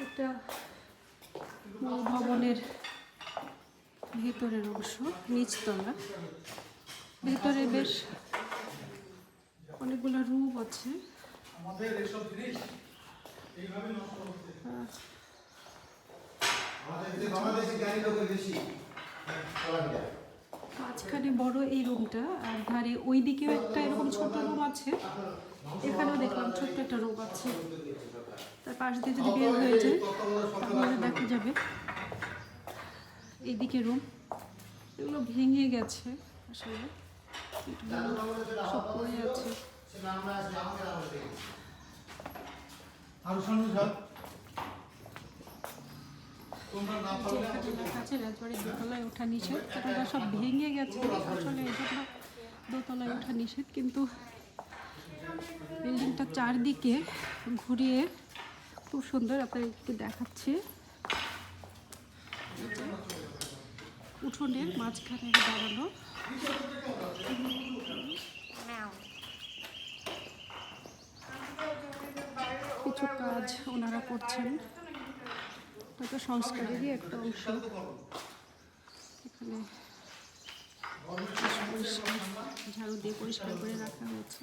এটা মূল ভবনের ভেতরের অংশ, নিচতলা। ভেতরে বেশ অনেকগুলো রুম আছে। মাঝখানে বড় এই রুমটা, আর ধারে ওই দিকেও একটা এরকম ছোট রুম আছে। এখানেও দেখলাম ছোট্ট একটা রুম আছে। তার পাশ দিয়ে যদি বের হয়ে যায় তাহলে দেখা যাবে এইদিকে রুম। এগুলো ভেঙে গেছে আসলে, সব পড়ে আছে। রাজবাড়ির দোতলায় ওঠা নিষেধ, ওটা সব ভেঙে গেছে আসলে, এই জন্য দোতলায় ওঠা নিষেধ। কিন্তু বিল্ডিংটা চারদিকে ঘুরিয়ে খুব সুন্দর, আপনাদের একটু দেখাচ্ছি। উঠোনের মাঝখানে দাঁড়ানো, কিছু কাজ ওনারা করছেন। এটা সংস্কারেরই একটা অংশ। এখানে ঝাড়ু দিয়ে পরিষ্কার করে রাখা হয়েছে।